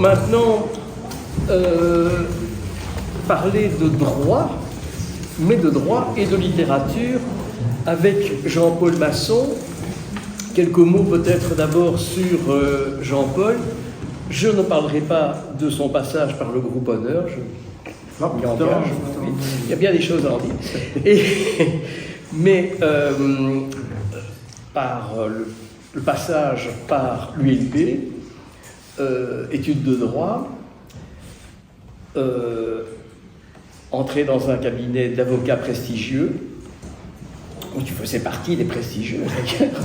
maintenant parler de droit, mais de droit et de littérature avec Jean-Paul Masson. Quelques mots peut-être d'abord sur Jean-Paul. Je ne parlerai pas de son passage par le groupe Honneur, il y a bien des choses à en dire. Mais par le passage par l'ULB, études de droit, entrer dans un cabinet d'avocats prestigieux, où tu faisais partie des prestigieux d'ailleurs,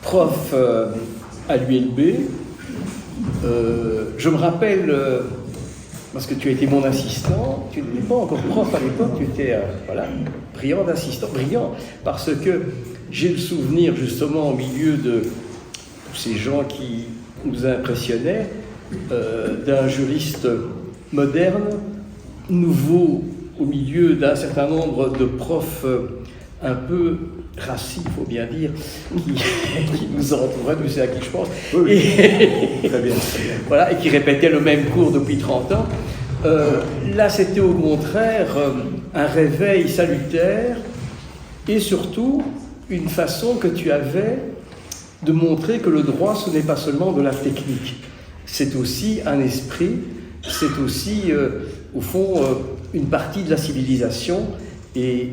prof à l'ULB. Je me rappelle, parce que tu as été mon assistant, tu n'étais pas encore prof à l'époque, tu étais brillant assistant, brillant, parce que j'ai le souvenir justement au milieu de tous ces gens qui nous impressionnaient, d'un juriste moderne, nouveau au milieu d'un certain nombre de profs un peu racistes, il faut bien dire, qui nous entouraient, tu sais à qui je pense, oui. Et, très bien. Voilà, et qui répétaient le même cours depuis 30 ans. Là, c'était au contraire un réveil salutaire et surtout une façon que tu avais de montrer que le droit, ce n'est pas seulement de la technique, c'est aussi un esprit, c'est aussi, au fond, une partie de la civilisation. Et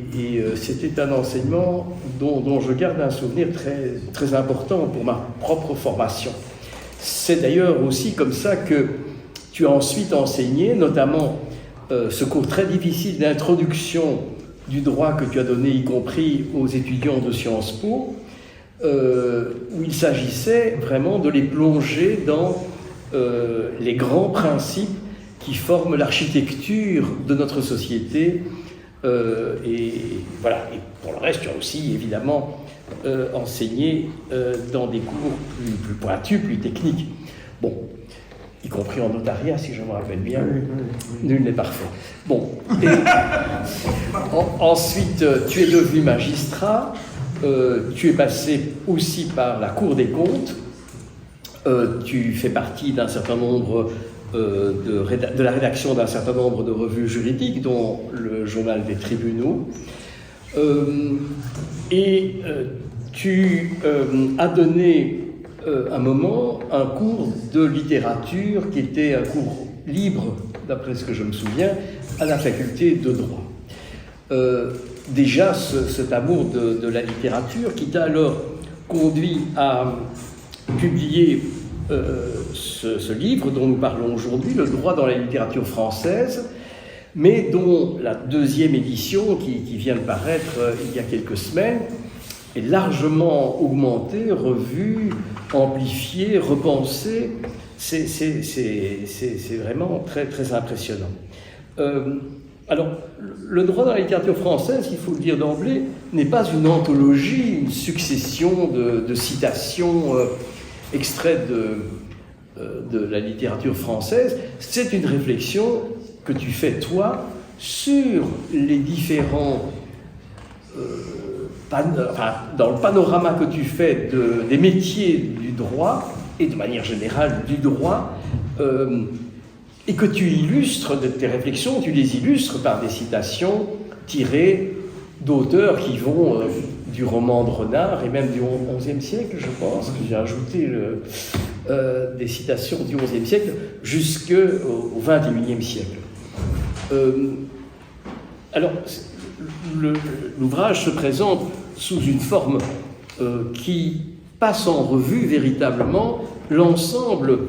c'était un enseignement dont je garde un souvenir très, très important pour ma propre formation. C'est d'ailleurs aussi comme ça que tu as ensuite enseigné, notamment ce cours très difficile d'introduction du droit que tu as donné, y compris aux étudiants de Sciences Po, où il s'agissait vraiment de les plonger dans les grands principes qui forment l'architecture de notre société. Et voilà. Et pour le reste, tu as aussi évidemment enseigné dans des cours plus pointus, plus techniques. Bon, y compris en notariat, si je me rappelle bien. Oui. Nul n'est parfait. Bon. Et, ensuite, tu es devenu magistrat. Tu es passé aussi par la Cour des comptes. Tu fais partie d'un certain nombre de la rédaction d'un certain nombre de revues juridiques, dont le Journal des tribunaux. Tu as donné un moment un cours de littérature qui était un cours libre, d'après ce que je me souviens, à la faculté de droit. Déjà, cet amour de la littérature qui t'a alors conduit à publier ce livre dont nous parlons aujourd'hui, Le droit dans la littérature française, mais dont la deuxième édition, qui vient de paraître il y a quelques semaines, est largement augmentée, revue, amplifiée, repensée. C'est vraiment très, très impressionnant. Alors, le droit dans la littérature française, il faut le dire d'emblée, n'est pas une anthologie, une succession de citations extraites de la littérature française. C'est une réflexion que tu fais, toi, sur les différents... dans le panorama que tu fais des métiers du droit, et de manière générale du droit, et que tu illustres de tes réflexions, tu les illustres par des citations tirées d'auteurs qui vont du roman de Renard et même du XIe siècle, je pense, que j'ai ajouté des citations du XIe siècle jusqu'au XXIe siècle. Alors, l'ouvrage se présente sous une forme qui passe en revue véritablement l'ensemble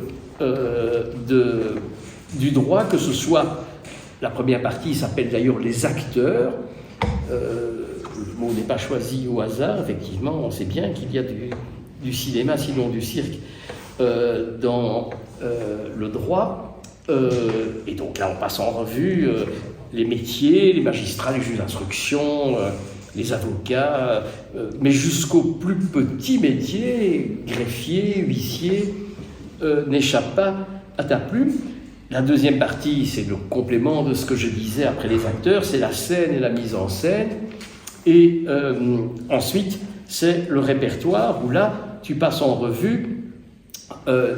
du droit, que ce soit, la première partie s'appelle d'ailleurs les acteurs, le mot n'est pas choisi au hasard, effectivement, on sait bien qu'il y a du cinéma, sinon du cirque, dans le droit, et donc là on passe en revue les métiers, les magistrats, les juges d'instruction, les avocats, mais jusqu'au plus petit métier, greffier, huissier, n'échappe pas à ta plume. La deuxième partie, c'est le complément de ce que je disais après les acteurs, c'est la scène et la mise en scène. Et ensuite, c'est le répertoire où là, tu passes en revue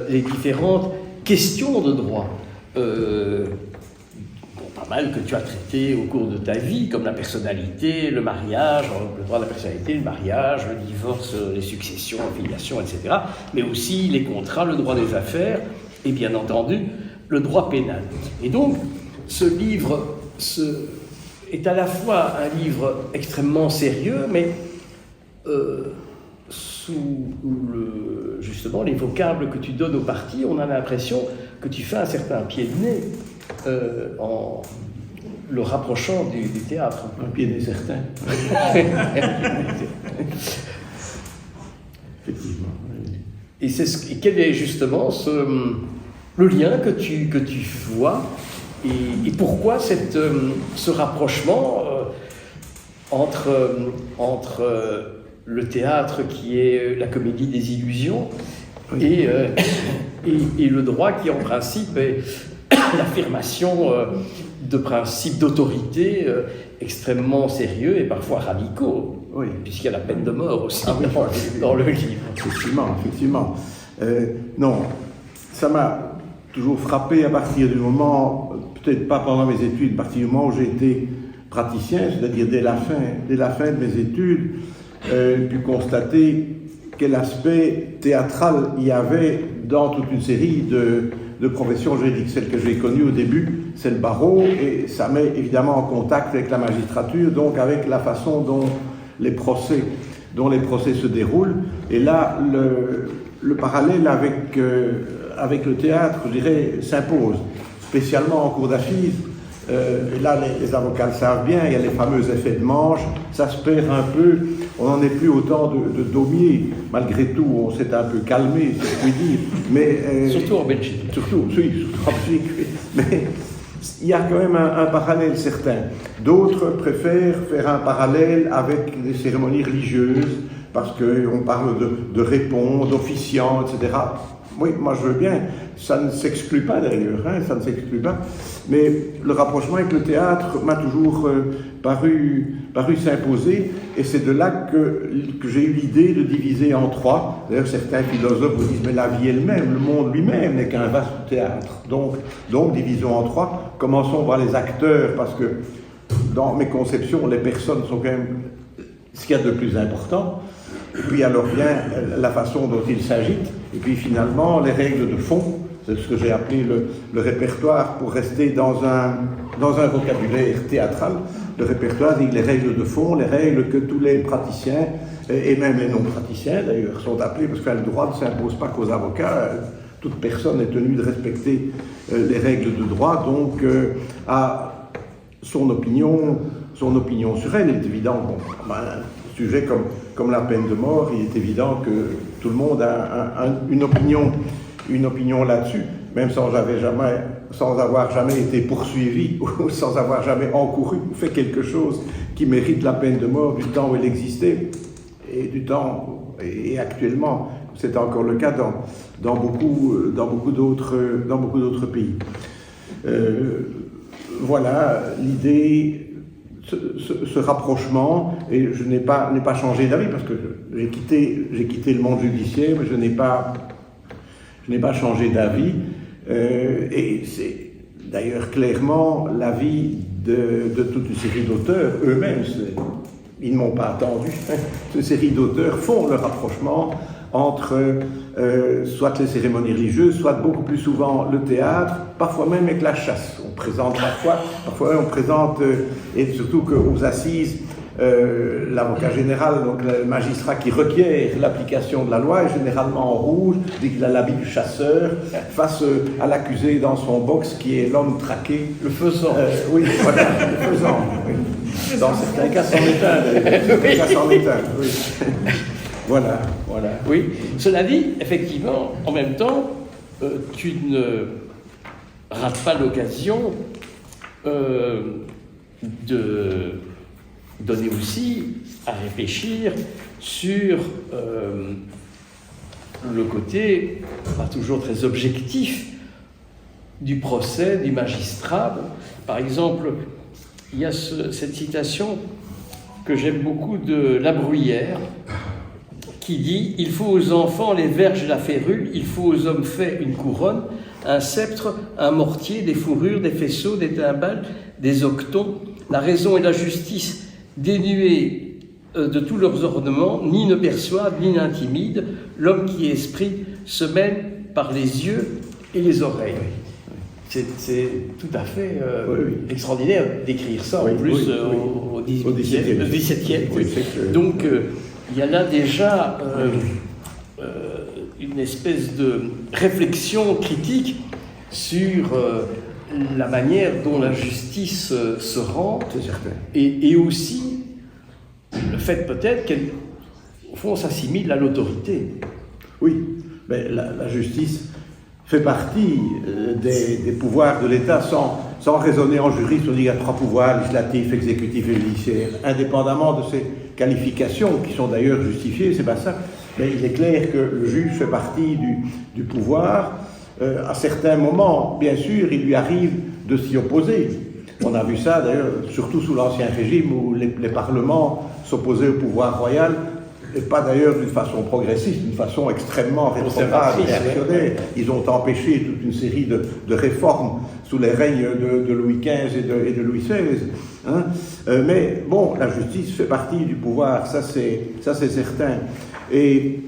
les différentes questions de droit. Pas mal que tu as traité au cours de ta vie, comme la personnalité, le mariage, le droit de la personnalité, le mariage, le divorce, les successions, la filiation, etc. Mais aussi les contrats, le droit des affaires et bien entendu le droit pénal. Et donc, ce livre est à la fois un livre extrêmement sérieux, mais sous justement les vocables que tu donnes aux parties, on a l'impression que tu fais un certain pied de nez en le rapprochant du théâtre. Un pied de nez certain. Effectivement. Et quel est justement le lien que tu vois et pourquoi ce rapprochement entre le théâtre qui est la comédie des illusions et le droit qui en principe est l'affirmation de principes d'autorité extrêmement sérieux et parfois radicaux, oui. Puisqu'il y a la peine de mort aussi dans le livre. Effectivement. Non, ça m'a toujours frappé à partir du moment, peut-être pas pendant mes études, à partir du moment où j'ai été praticien, c'est-à-dire dès la fin de mes études, pu constater quel aspect théâtral il y avait dans toute une série de professions juridiques. Celle que j'ai connue au début, c'est le barreau, et ça met évidemment en contact avec la magistrature, donc avec la façon dont les procès se déroulent. Et là, le parallèle avec le théâtre, je dirais, s'impose, spécialement en cour d'assises. Et là, les avocats le savent bien, il y a les fameux effets de manche, ça se perd un peu, on n'en est plus autant de daumiers. Malgré tout, on s'est un peu calmé, si je puis dire. Mais, surtout en Belgique. Surtout en Belgique. Mais il y a quand même un parallèle certain. D'autres préfèrent faire un parallèle avec des cérémonies religieuses, parce qu'on parle de répons, d'officiants, etc. Oui, moi je veux bien, ça ne s'exclut pas d'ailleurs, ça ne s'exclut pas, mais le rapprochement avec le théâtre m'a toujours paru s'imposer, et c'est de là que j'ai eu l'idée de diviser en trois. D'ailleurs certains philosophes vous disent, mais la vie elle-même, le monde lui-même n'est qu'un vaste théâtre, donc divisons en trois. Commençons par les acteurs, parce que dans mes conceptions, les personnes sont quand même ce qu'il y a de plus important. Et puis alors vient la façon dont ils s'agitent, et puis finalement les règles de fond, c'est ce que j'ai appelé le répertoire, pour rester dans un vocabulaire théâtral. Le répertoire dit les règles de fond, les règles que tous les praticiens, et même les non-praticiens d'ailleurs, sont appelés, parce que le droit ne s'impose pas qu'aux avocats, toute personne est tenue de respecter les règles de droit, donc a son opinion sur elle. Il est évident, un sujet comme la peine de mort, il est évident que tout le monde a une opinion là-dessus, même sans avoir jamais été poursuivi ou sans avoir jamais encouru ou fait quelque chose qui mérite la peine de mort du temps où elle existait et actuellement, c'est encore le cas dans beaucoup d'autres pays. Voilà l'idée. Ce rapprochement, et je n'ai pas changé d'avis, parce que j'ai quitté le monde judiciaire, mais je n'ai pas changé d'avis, et c'est d'ailleurs clairement l'avis de toute une série d'auteurs eux-mêmes. Ils ne m'ont pas attendu. Cette série d'auteurs font le rapprochement entre soit les cérémonies religieuses, soit beaucoup plus souvent le théâtre, parfois même avec la chasse. On présente parfois on présente, et surtout qu'aux assises, l'avocat général, donc le magistrat qui requiert l'application de la loi, est généralement en rouge, dit qu'il a l'habit du chasseur, face à l'accusé dans son box qui est l'homme traqué. Le faisant. Oui, voilà, le faisant. Oui. Dans certains cas, c'en est un. Oui. Voilà. Oui. Cela dit, effectivement, en même temps, tu ne rates pas l'occasion de donner aussi à réfléchir sur le côté pas toujours très objectif du procès, du magistrat. Par exemple, il y a cette citation que j'aime beaucoup de La Bruyère, qui dit « Il faut aux enfants les verges et la férule, il faut aux hommes faits une couronne, un sceptre, un mortier, des fourrures, des faisceaux, des timbales, des octons. La raison et la justice dénuées de tous leurs ornements, ni ne perçoivent, ni n'intimident. L'homme qui est esprit se mène par les yeux et les oreilles. » C'est tout à fait extraordinaire d'écrire ça, en plus au XVIIe. Donc, il y a là déjà une espèce de réflexion critique sur la manière dont la justice se rend, et aussi le fait peut-être qu'au fond, on s'assimile à l'autorité. Oui, mais la justice fait partie des pouvoirs de l'État sans raisonner en juriste. On dit qu'il y a 3 pouvoirs, législatif, exécutif et judiciaire, indépendamment de ces qualifications qui sont d'ailleurs justifiées, c'est pas ça. Mais il est clair que le juge fait partie du pouvoir. À certains moments, bien sûr, il lui arrive de s'y opposer. On a vu ça d'ailleurs, surtout sous l'Ancien Régime, où les parlements s'opposaient au pouvoir royal, et pas d'ailleurs d'une façon progressiste, d'une façon extrêmement rétrograde, réactionnaire. Ils ont empêché toute une série de réformes sous les règnes de Louis XV et de Louis XVI. Hein. Mais bon, la justice fait partie du pouvoir, ça c'est certain. Et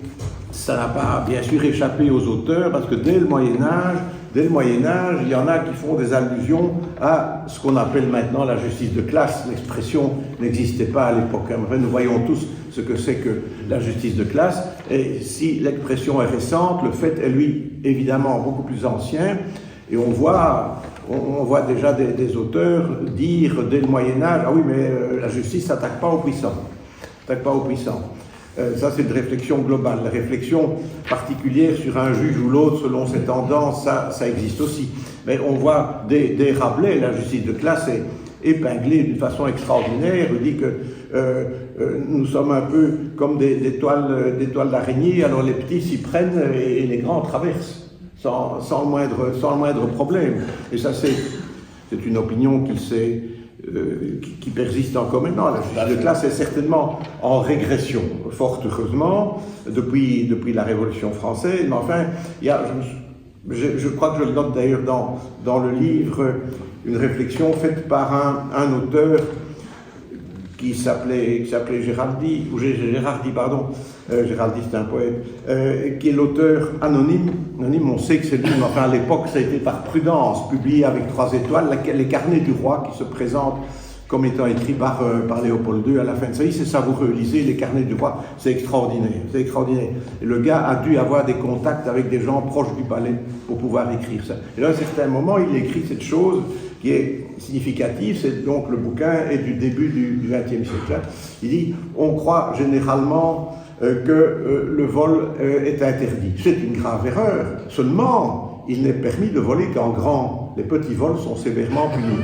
ça n'a pas bien sûr échappé aux auteurs, parce que dès le Moyen-Âge, il y en a qui font des allusions à ce qu'on appelle maintenant la justice de classe. L'expression n'existait pas à l'époque. Nous voyons tous ce que c'est que la justice de classe. Et si l'expression est récente, le fait est, lui, évidemment, beaucoup plus ancien. Et on voit déjà des auteurs dire dès le Moyen-Âge, ah oui, mais la justice ne s'attaque pas aux puissants. Ça, c'est une réflexion globale. La réflexion particulière sur un juge ou l'autre, selon ses tendances, ça existe aussi. Mais on voit dès Rabelais, la justice de classe est épinglée d'une façon extraordinaire. Il dit que nous sommes un peu comme des toiles d'araignée, alors les petits s'y prennent et les grands traversent, sans le moindre problème. Et ça, c'est une opinion qui persiste encore maintenant. La justice de classe est certainement en régression, fort heureusement, depuis la Révolution française. Mais enfin, je crois que je le note d'ailleurs dans le livre, une réflexion faite par un auteur qui s'appelait Gérardi, Gérardi c'est un poète, qui est l'auteur anonyme, on sait que c'est lui, mais enfin à l'époque ça a été par prudence, publié avec 3 étoiles, les carnets du roi qui se présentent comme étant écrits par Léopold II à la fin de sa vie. C'est savoureux, lisez les carnets du roi, c'est extraordinaire. Et le gars a dû avoir des contacts avec des gens proches du palais pour pouvoir écrire ça. Et là, à un certain moment, il écrit cette chose qui est significative, c'est donc le bouquin est du début du XXe siècle. Il dit, on croit généralement que le vol est interdit. C'est une grave erreur. Seulement, il n'est permis de voler qu'en grand. Les petits vols sont sévèrement punis.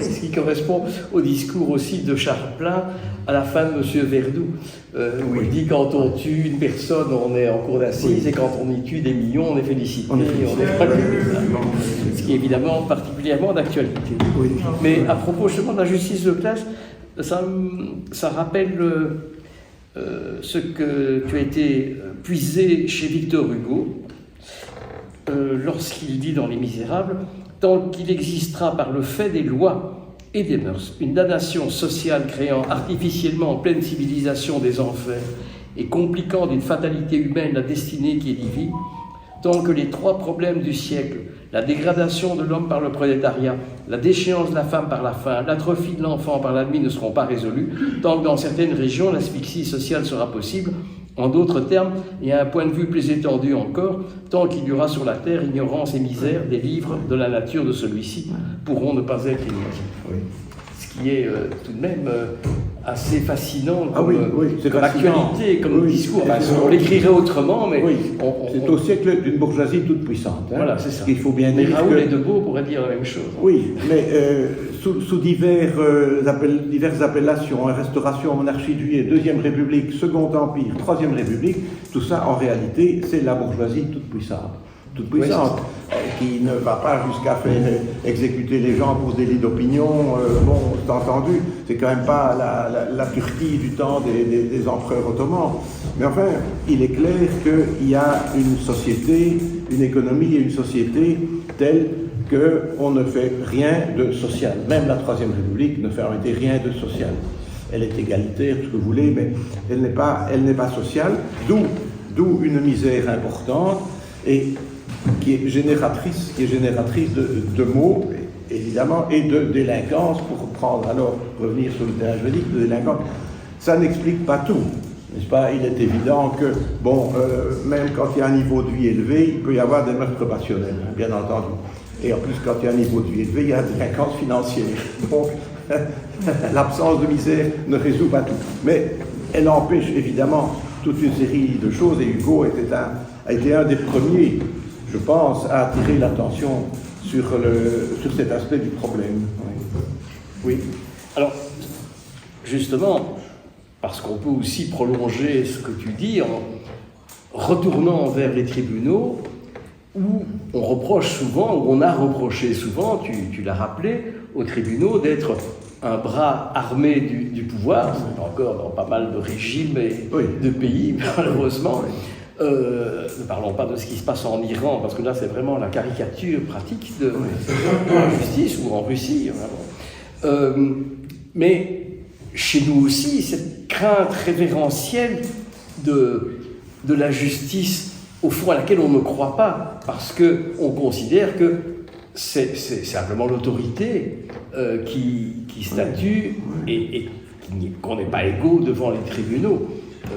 Ce qui correspond au discours aussi de Charles Plein à la fin de M. Verdoux, où il dit quand on tue une personne, on est en cour d'assises, et quand on y tue des millions, on est félicité. Ce qui est évidemment particulièrement d'actualité. Oui. Mais à propos justement de la justice de classe, ça rappelle ce que tu as été puisé chez Victor Hugo, lorsqu'il dit dans Les Misérables, tant qu'il existera par le fait des lois et des mœurs une damnation sociale créant artificiellement en pleine civilisation des enfers et compliquant d'une fatalité humaine la destinée qui est divine, tant que les 3 problèmes du siècle, la dégradation de l'homme par le prolétariat, la déchéance de la femme par la faim, l'atrophie de l'enfant par la nuit ne seront pas résolus, tant que dans certaines régions l'asphyxie sociale sera possible. En d'autres termes, et à un point de vue plus étendu encore, tant qu'il y aura sur la terre ignorance et misère, des livres de la nature de celui-ci pourront ne pas être imaginés. Oui. Ce qui est tout de même assez fascinant comme actualité, comme discours. On l'écrirait autrement, mais... c'est au siècle d'une bourgeoisie toute puissante. Hein. Voilà, c'est ça. Il faut bien dire Raoul et Debeau pourraient dire la même chose. Oui, mais sous diverses appellations, Restauration, Monarchie de Juillet, Deuxième République, Second Empire, Troisième République, tout ça, en réalité, c'est la bourgeoisie toute puissante. toute puissante, qui ne va pas jusqu'à faire exécuter les gens pour délit d'opinion. Bon, c'est entendu, c'est quand même pas la Turquie du temps des empereurs ottomans. Mais enfin, il est clair qu'il y a une société, une économie et une société telle qu'on ne fait rien de social. Même la Troisième République ne fait en réalité rien de social. Elle est égalitaire, tout ce que vous voulez, mais elle n'est pas sociale, d'où une misère importante et qui est génératrice de maux, évidemment, et de délinquance, pour revenir sur le terrain juridique, de délinquance. Ça n'explique pas tout, n'est-ce pas? Il est évident que, même quand il y a un niveau de vie élevé, il peut y avoir des meurtres passionnels, bien entendu. Et en plus, quand il y a un niveau de vie élevé, il y a des délinquance financière. Donc, l'absence de misère ne résout pas tout. Mais elle empêche évidemment toute une série de choses, et Hugo a été un des premiers, je pense, à attirer l'attention sur cet aspect du problème. Oui. Alors, justement, parce qu'on peut aussi prolonger ce que tu dis en retournant vers les tribunaux, où on reproche souvent, où on a reproché souvent, tu l'as rappelé, aux tribunaux d'être un bras armé du pouvoir, c'est encore dans pas mal de régimes et de pays, malheureusement. Ne parlons pas de ce qui se passe en Iran, parce que là, c'est vraiment la caricature pratique de la justice, ou en Russie. Mais chez nous aussi, cette crainte révérentielle de la justice, au fond, à laquelle on ne croit pas, parce qu'on considère que c'est simplement l'autorité qui statue et qu'on n'est pas égaux devant les tribunaux,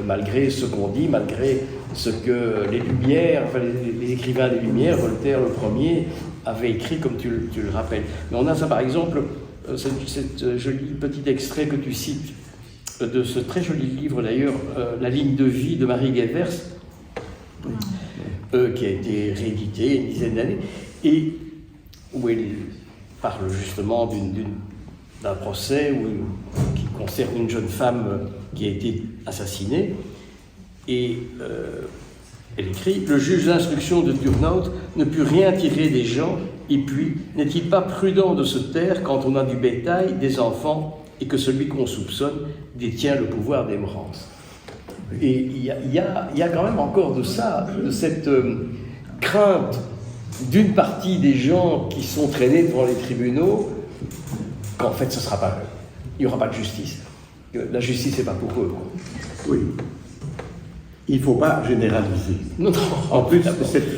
malgré ce qu'on dit, malgré ce que les Lumières, enfin les écrivains des Lumières, Voltaire le premier, avait écrit, comme tu le rappelles. Mais on a ça, par exemple, cet joli petit extrait que tu cites de ce très joli livre, d'ailleurs, La ligne de vie de Marie Guevers, qui a été réédité une dizaine d'années, et où elle parle justement d'un procès qui concerne une jeune femme qui a été assassinée, et elle écrit « Le juge d'instruction de Turnhout ne put rien tirer des gens, et puis n'est-il pas prudent de se taire quand on a du bétail, des enfants, et que celui qu'on soupçonne détient le pouvoir d'émerance ?» Et il y a quand même encore de ça, de cette crainte d'une partie des gens qui sont traînés devant les tribunaux, qu'en fait il n'y aura pas de justice. La justice n'est pas pour eux. Oui. Il ne faut pas généraliser. Non. En plus,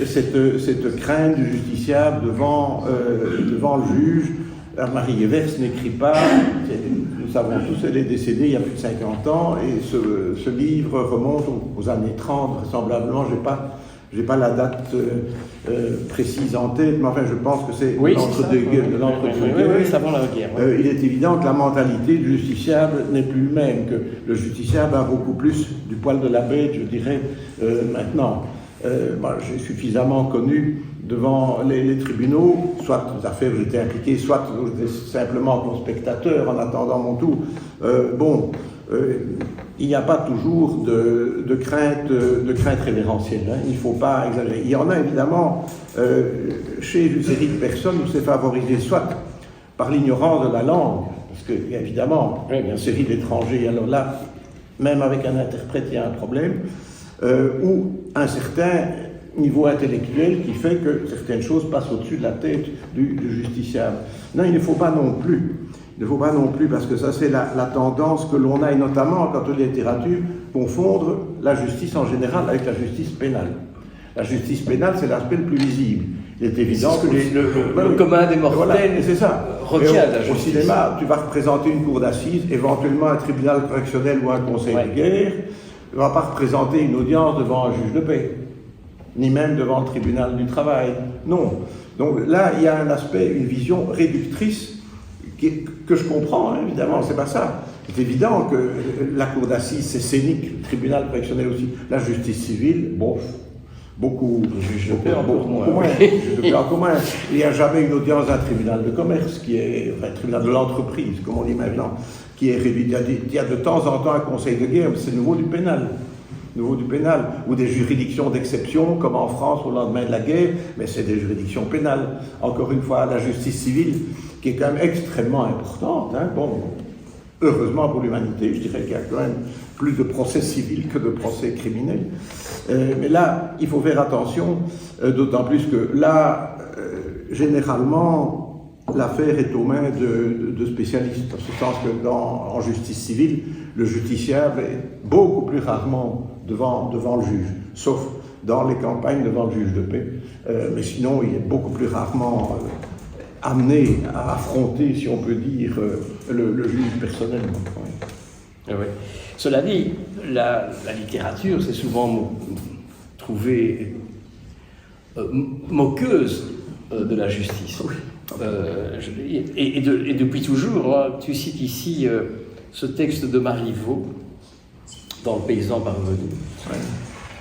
cette crainte du justiciable devant le juge, Marie Guevers n'écrit pas, nous savons tous, elle est décédée il y a plus de 50 ans, et ce livre remonte aux années 30, vraisemblablement, je n'ai pas la date précise en tête, mais enfin je pense que c'est l'entre-deux-guerres. Oui, c'est avant la guerre. Ouais. Il est évident que la mentalité du justiciable n'est plus le même, que le justiciable a beaucoup plus du poil de la bête, je dirais, maintenant. Moi, j'ai suffisamment connu devant les tribunaux, soit aux affaires où j'étais impliqué, soit j'étais simplement comme spectateur en attendant mon tour. Il n'y a pas toujours de crainte révérentielle, hein. Il ne faut pas exagérer. Il y en a évidemment chez une série de personnes où c'est favorisé soit par l'ignorance de la langue, parce qu'il y a évidemment une série d'étrangers, alors là, même avec un interprète, il y a un problème, ou un certain niveau intellectuel qui fait que certaines choses passent au-dessus de la tête du justiciable. Non, il ne faut pas non plus. Il ne faut pas non plus, parce que ça c'est la tendance que l'on a, et notamment quand on lit la littérature, confondre la justice en général avec la justice pénale. La justice pénale, c'est l'aspect le plus visible. Il est évident que le commun des mortels c'est ça. retient la justice. Au cinéma, tu vas représenter une cour d'assises, éventuellement un tribunal correctionnel ou un conseil de guerre. Tu ne vas pas représenter une audience devant un juge de paix, ni même devant le tribunal du travail. Non. Donc là, il y a un aspect, une vision réductrice que je comprends, hein, évidemment, c'est pas ça. C'est évident que la cour d'assises, c'est scénique, le tribunal correctionnel aussi. La justice civile, beaucoup moins. Il n'y a jamais une audience d'un tribunal de commerce, un tribunal de l'entreprise, comme on dit maintenant, qui est réduit. Il y a de temps en temps un conseil de guerre, mais c'est nouveau du pénal. du pénal, ou des juridictions d'exception, comme en France au lendemain de la guerre, mais c'est des juridictions pénales. Encore une fois, la justice civile, qui est quand même extrêmement importante. Hein. Bon, heureusement pour l'humanité, je dirais qu'il y a quand même plus de procès civils que de procès criminels. Mais là, il faut faire attention, d'autant plus que là, généralement, l'affaire est aux mains de spécialistes, en ce sens que en justice civile, le justiciable est beaucoup plus rarement devant le juge, sauf dans les campagnes devant le juge de paix. Mais sinon, il est beaucoup plus rarement amené à affronter, si on peut dire, le juge personnellement. Oui. Cela dit, la littérature s'est souvent trouvée moqueuse de la justice. Oui. Et depuis toujours, hein, tu cites ici ce texte de Marivaux, dans Le Paysan parvenu. Oui.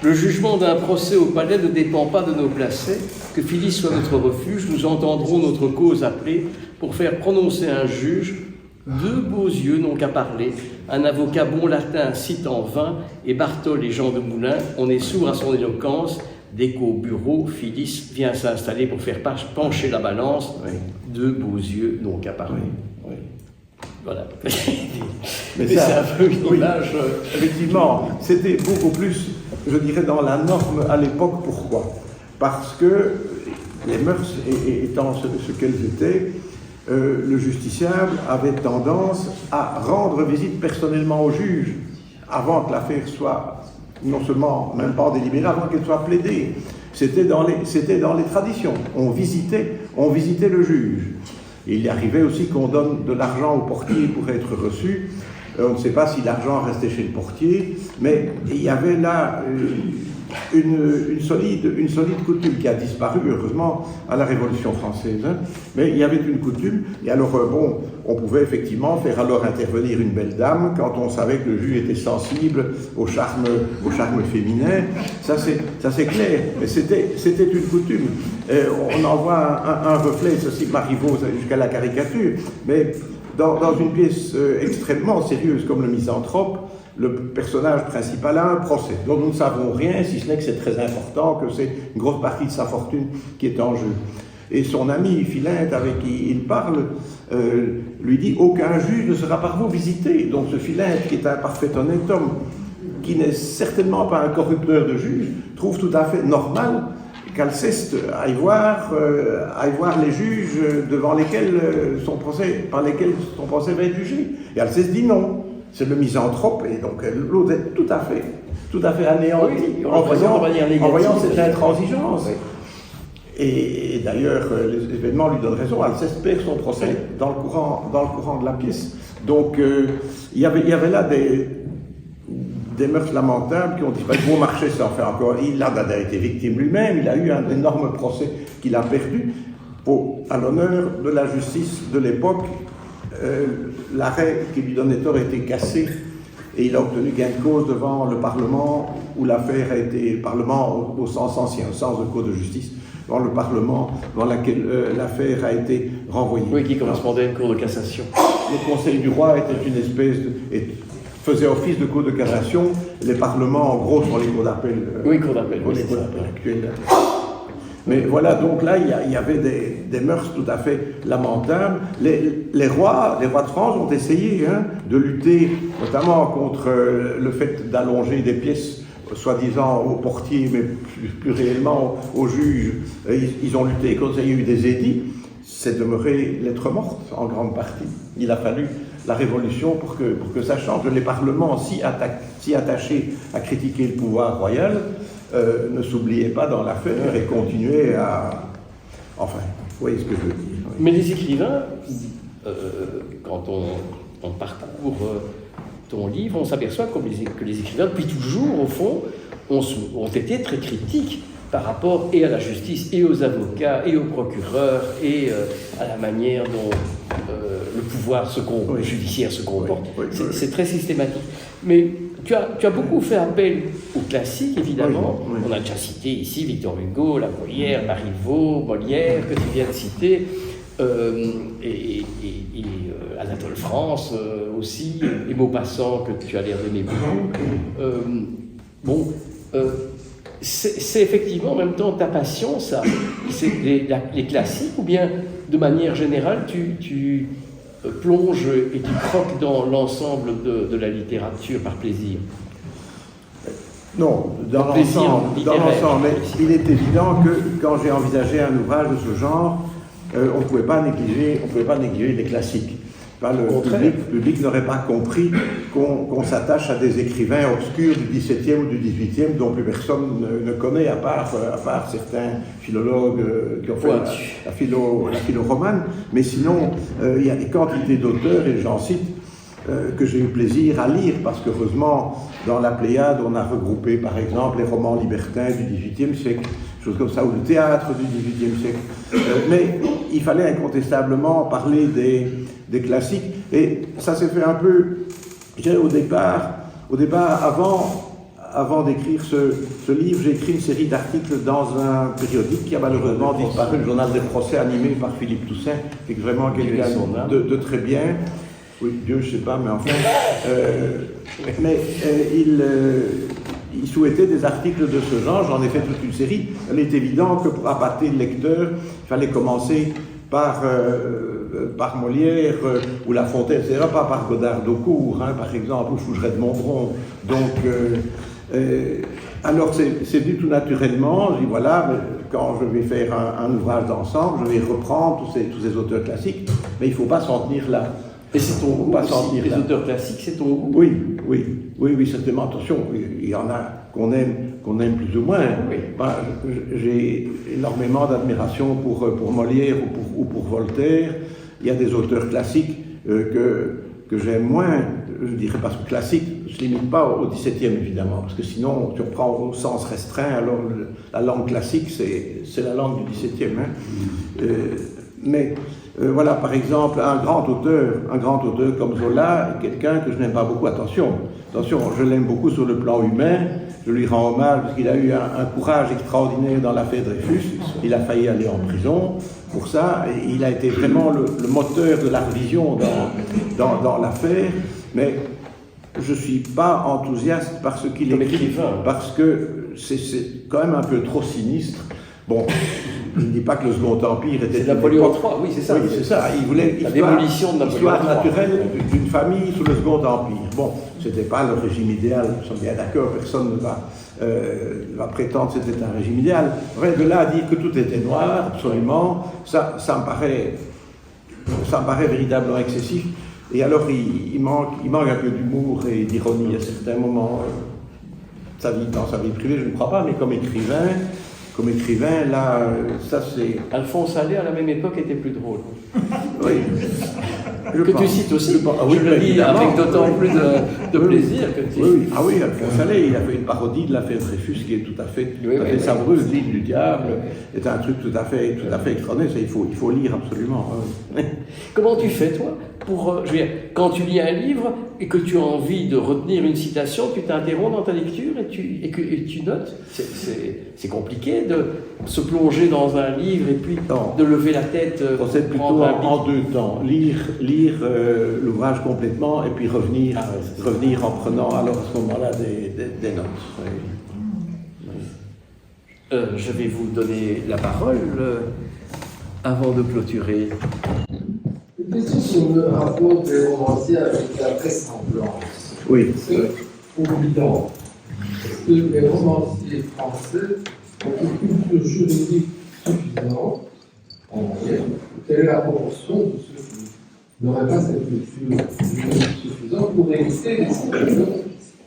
Le jugement d'un procès au palais ne dépend pas de nos placets. Que Phyllis soit notre refuge, nous entendrons notre cause appelée pour faire prononcer un juge. Deux beaux yeux n'ont qu'à parler. Un avocat bon latin cite en vain, et Bartol et Jean de Moulin, on est sourd à son éloquence. Dès qu'au bureau, Phyllis vient s'installer pour faire pencher la balance, Oui. Deux beaux yeux n'ont qu'à parler. Oui. Voilà. Mais c'est ça, un peu une oui, image. Effectivement, c'était beaucoup plus, je dirais, dans la norme à l'époque. Pourquoi? Parce que les mœurs étant ce qu'elles étaient, le justiciable avait tendance à rendre visite personnellement au juge avant que l'affaire soit non seulement même pas délibérée, avant qu'elle soit plaidée. C'était dans les traditions. On visitait le juge. Et il arrivait aussi qu'on donne de l'argent au portier pour être reçu. On ne sait pas si l'argent restait chez le portier, mais il y avait là une solide coutume qui a disparu, heureusement, à la Révolution française. Hein. Mais il y avait une coutume, et alors, on pouvait effectivement faire alors intervenir une belle dame quand on savait que le juge était sensible au charme féminin. Ça, c'est clair, mais c'était une coutume. On en voit un reflet, ceci Marivaux jusqu'à la caricature, mais dans une pièce extrêmement sérieuse comme Le Misanthrope, le personnage principal a un procès dont nous ne savons rien, si ce n'est que c'est très important, que c'est une grosse partie de sa fortune qui est en jeu. Et son ami Philinte, avec qui il parle, lui dit « Aucun juge ne sera par vous visité ». Donc ce Philinte, qui est un parfait honnête homme, qui n'est certainement pas un corrupteur de juge, trouve tout à fait normal qu'Alceste aille voir les juges par lesquels son procès va être jugé. Et Alceste dit non. C'est le misanthrope, et donc l'autre est tout à fait anéanti, oui, en voyant cette négative. intransigeance. Oui. Et d'ailleurs, les événements lui donnent raison. Alceste perd son procès dans le courant de la pièce. Donc, il y avait là des mœurs lamentables qui ont disparu. Bon marché, ça en fait encore. Il a été victime lui-même. Il a eu un énorme procès qu'il a perdu. À l'honneur de la justice de l'époque, l'arrêt qui lui donnait tort a été cassé et il a obtenu gain de cause devant le Parlement, où l'affaire a été, Parlement au sens ancien, au sens de cour de justice, devant le Parlement, dans laquelle l'affaire a été renvoyée. Oui, qui correspondait à une cour de cassation. Le Conseil du roi était une espèce faisait office de cour de cassation. Les parlements, en gros, sont les cours d'appel. Oui, cours d'appel. Les cours d'appel actuels. Mais voilà, donc là, il y avait des mœurs tout à fait lamentables. Les rois de France ont essayé de lutter, notamment contre le fait d'allonger des pièces, soi-disant aux portiers, mais plus réellement aux juges. Ils ont lutté contre ça, il y a eu des édits. C'est demeuré lettre morte, en grande partie. Il a fallu la Révolution pour que ça change. Les parlements, si attachés à critiquer le pouvoir royal, ne s'oubliaient pas dans l'affaire et continuaient à... Enfin, vous voyez ce que je veux dire. Oui. Mais les écrivains, quand on parcourt ton livre, on s'aperçoit que les écrivains, depuis toujours, au fond, ont été très critiques par rapport et à la justice, et aux avocats, et aux procureurs, et à la manière dont le pouvoir judiciaire se comporte. Oui, oui, c'est très systématique. Mais tu as beaucoup fait appel aux classiques, évidemment. Oui. On a déjà cité ici Victor Hugo, La Bruyère, Marivaux, Molière, que tu viens de citer, et Anatole France aussi, et Maupassant, que tu as l'air d'aimer beaucoup. Bon, c'est effectivement en même temps ta passion, ça. C'est les classiques, ou bien de manière générale, tu plonges et tu croques dans l'ensemble de la littérature par plaisir? Non, dans l'ensemble, mais il est évident que quand j'ai envisagé un ouvrage de ce genre, on ne pouvait pas négliger les classiques. Le public n'aurait pas compris qu'on s'attache à des écrivains obscurs du XVIIe ou du XVIIIe dont plus personne ne connaît, à part certains philologues qui ont fait la philo-romane. Mais sinon, il y a des quantités d'auteurs, et j'en cite, que j'ai eu plaisir à lire, parce qu'heureusement, dans la Pléiade, on a regroupé, par exemple, les romans libertins du XVIIIe siècle, choses comme ça, ou le théâtre du XVIIIe siècle. Mais il fallait incontestablement parler des classiques, et ça s'est fait un peu, je dirais, au départ, avant d'écrire ce livre, j'ai écrit une série d'articles dans un périodique qui a malheureusement disparu, le journal des procès animé par Philippe Toussaint, qui est vraiment quelqu'un de très bien. Oui, Dieu, je ne sais pas, mais enfin... il souhaitait des articles de ce genre, j'en ai fait toute une série. Il est évident que pour appâter le lecteur, il fallait commencer par Molière ou La Fontaine, etc., pas par Godard d'Aucourt, par exemple, ou Fougeray de Montbron. Donc, alors c'est venu tout naturellement. Je dis voilà, quand je vais faire un ouvrage d'ensemble, je vais reprendre tous ces auteurs classiques, mais il ne faut pas s'en tenir là. Et c'est ton goût aussi, les auteurs classiques, c'est ton goût? Oui, certainement. Attention, il y en a qu'on aime plus ou moins. Oui. J'ai énormément d'admiration pour Molière ou pour Voltaire. Il y a des auteurs classiques que j'aime moins. Je dirais parce que classique ne se limite pas au XVIIe, évidemment, parce que sinon, tu reprends au sens restreint, alors la langue classique, c'est la langue du XVIIe. Mais voilà, par exemple, un grand auteur comme Zola, quelqu'un que je n'aime pas beaucoup. Attention, je l'aime beaucoup sur le plan humain, je lui rends hommage parce qu'il a eu un courage extraordinaire dans l'affaire Dreyfus, il a failli aller en prison pour ça, et il a été vraiment le moteur de la révision dans l'affaire, mais je ne suis pas enthousiaste par ce qu'il écrit, parce que c'est quand même un peu trop sinistre. Bon, je ne dis pas que le Second Empire était... C'est Napoléon III, oui, c'est ça. Oui, c'est ça. Il voulait la démolition de Napoléon l'histoire naturelle d'une famille sous le Second Empire. Bon, ce n'était pas le régime idéal, nous sommes bien d'accord, personne ne va prétendre que c'était un régime idéal. Enfin, de là à dire que tout était noir, absolument, ça me paraît véritablement excessif. Et alors, il manque un peu d'humour et d'ironie à certains moments. Dans sa vie privée, je ne crois pas, mais comme écrivain, là, ça c'est... Alphonse Allais, à la même époque, était plus drôle. Oui. Tu cites aussi. Je le dis avec d'autant plus de plaisir que tu... Oui. Ah oui, Alphonse Allais, il a fait une parodie de l'affaire Dreyfus qui est tout à fait savoureuse. L'île du diable est un truc tout à fait extraordinaire. Ça, il faut lire absolument. Comment tu fais, toi, pour... quand tu lis un livre et que tu as envie de retenir une citation, tu t'interromps dans ta lecture et tu notes. C'est compliqué de se plonger dans un livre et puis de lever la tête. C'est plutôt en deux temps. Lire l'ouvrage complètement et puis revenir en prenant alors à ce moment-là des notes. Je vais vous donner la parole avant de clôturer. Une question sur le rapport des romanciers avec la vraisemblance. Oui. C'est évident. Est-ce que les romanciers français ont une culture juridique suffisante en moyenne? Quelle est la proportion de ceux qui n'auraient pas cette culture juridique suffisante pour éviter les situations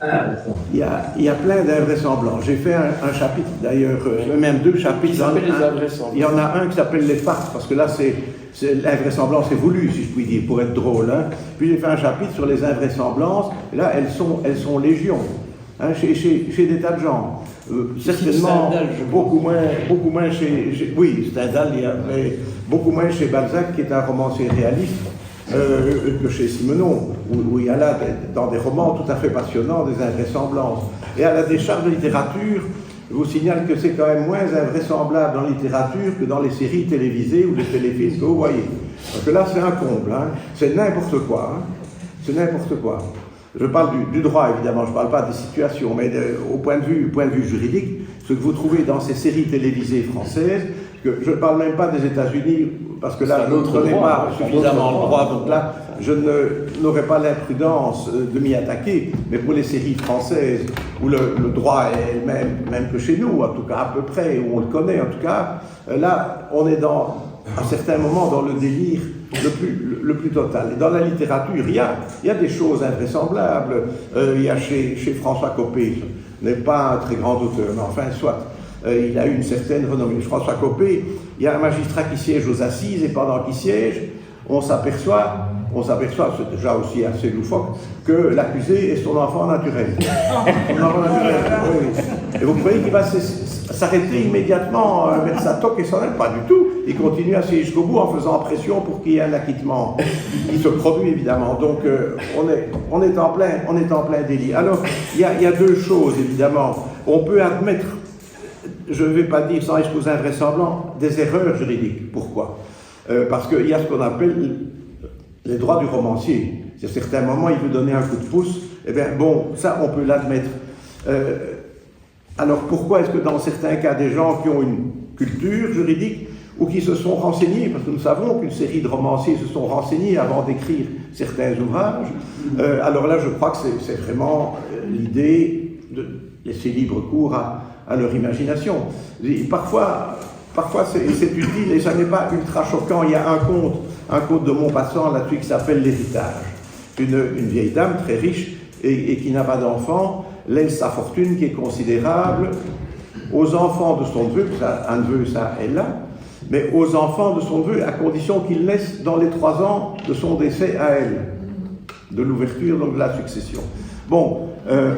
invraisemblables? Il y a plein d'invraisemblances. J'ai fait un chapitre, d'ailleurs, même deux chapitres. Il y en a un qui s'appelle les farces, parce que là, l'invraisemblance est voulue, si je puis dire, pour être drôle. Puis j'ai fait un chapitre sur les invraisemblances, et là, elles sont légion, chez des tas de gens. Certainement, beaucoup moins chez oui, Stendhal, mais beaucoup moins chez Balzac, qui est un romancier réaliste, que chez Simenon, où il y a là, dans des romans tout à fait passionnants, des invraisemblances. Et à la décharge de littérature, je vous signale que c'est quand même moins invraisemblable en littérature que dans les séries télévisées ou les téléfilms que vous voyez. Parce que là, c'est un comble, c'est n'importe quoi. C'est n'importe quoi. Je parle du droit, évidemment, je ne parle pas des situations, mais au point de vue juridique, ce que vous trouvez dans ces séries télévisées françaises, que je ne parle même pas des États-Unis, parce que là, je ne connais pas suffisamment le droit, donc là, je n'aurais pas l'imprudence de m'y attaquer, mais pour les séries françaises, où le droit est même que chez nous, en tout cas à peu près, où on le connaît en tout cas, là, on est à certains moments dans le délire le plus total. Et dans la littérature, il y a des choses invraisemblables. Il y a chez François Copé, ce n'est pas un très grand auteur, mais enfin, soit, il a eu une certaine renommée. François Copé, il y a un magistrat qui siège aux assises, et pendant qu'il siège, on s'aperçoit, c'est déjà aussi assez loufoque, que l'accusé est son enfant naturel. Son enfant naturel, oui. Et vous croyez qu'il va s'arrêter immédiatement, mettre sa toque et s'en aller? Pas du tout. Il continue à siéger jusqu'au bout en faisant pression pour qu'il y ait un acquittement. Il se produit évidemment. Donc on est en plein délit. Alors il y a deux choses évidemment. On peut admettre, je ne vais pas dire sans exposer invraisemblable, des erreurs juridiques. Pourquoi? Parce qu'il y a ce qu'on appelle les droits du romancier. Si à certains moments il veut donner un coup de pouce, eh bien bon, ça on peut l'admettre. Alors pourquoi est-ce que dans certains cas, des gens qui ont une culture juridique ou qui se sont renseignés, parce que nous savons qu'une série de romanciers se sont renseignés avant d'écrire certains ouvrages, alors là je crois que c'est vraiment l'idée de laisser libre cours à leur imagination. Et parfois c'est utile et ça n'est pas ultra choquant. Il y a un conte de Maupassant là-dessus qui s'appelle L'héritage. Une vieille dame très riche et qui n'a pas d'enfant laisse sa fortune qui est considérable aux enfants de son neveu, un neveu ça elle l'a, mais aux enfants de son neveu à condition qu'il laisse dans les 3 ans de son décès à elle, de l'ouverture donc de la succession. Bon,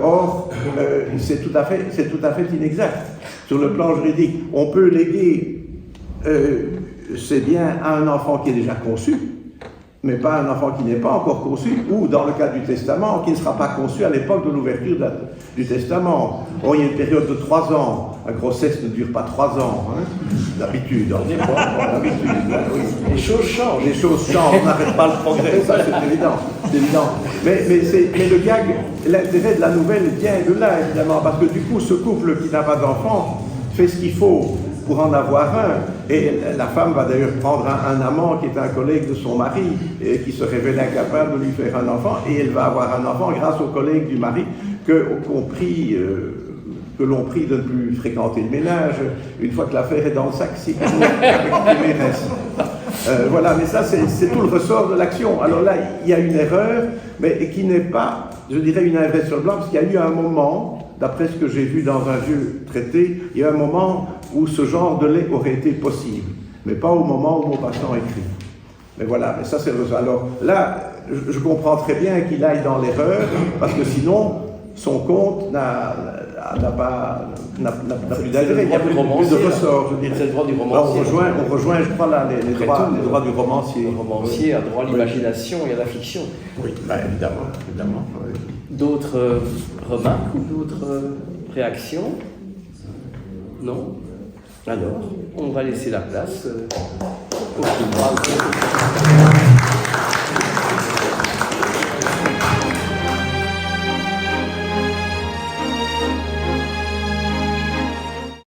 or c'est tout à fait inexact. Sur le plan juridique, on peut léguer ses biens à un enfant qui est déjà conçu, mais pas un enfant qui n'est pas encore conçu, ou dans le cas du testament, qui ne sera pas conçu à l'époque de l'ouverture du testament. Or, il y a une période de 3 ans. La grossesse ne dure pas 3 ans, hein, d'habitude. Oui. Les choses changent. Les choses changent, on n'arrête pas le progrès, ça c'est évident. Mais le gag, l'intérêt de la nouvelle vient de là, évidemment, parce que du coup, ce couple qui n'a pas d'enfant fait ce qu'il faut pour en avoir un, et la femme va d'ailleurs prendre un amant qui est un collègue de son mari et qui se révèle incapable de lui faire un enfant, et elle va avoir un enfant grâce au collègue du mari que l'on prie de ne plus fréquenter le ménage une fois que l'affaire est dans le sac, si voilà, mais ça c'est tout le ressort de l'action. Alors là, il y a une erreur, mais qui n'est pas, je dirais, une invraisemblance, parce qu'il y a eu un moment, d'après ce que j'ai vu dans un vieux traité, il y a un moment où ce genre de lait aurait été possible, mais pas au moment où Maupassant écrit. Mais voilà, mais ça c'est le ressort. Alors là, je comprends très bien qu'il aille dans l'erreur, parce que sinon, son compte n'a plus d'intérêt, il n'y a plus de ressort, je dirais. C'est le droit du romancier. On rejoint, je crois, là, les droits du romancier. Le romancier a droit à l'imagination et à la fiction. Oui, évidemment. Oui. D'autres remarques ou d'autres réactions? Non? Alors, on va laisser la place au film.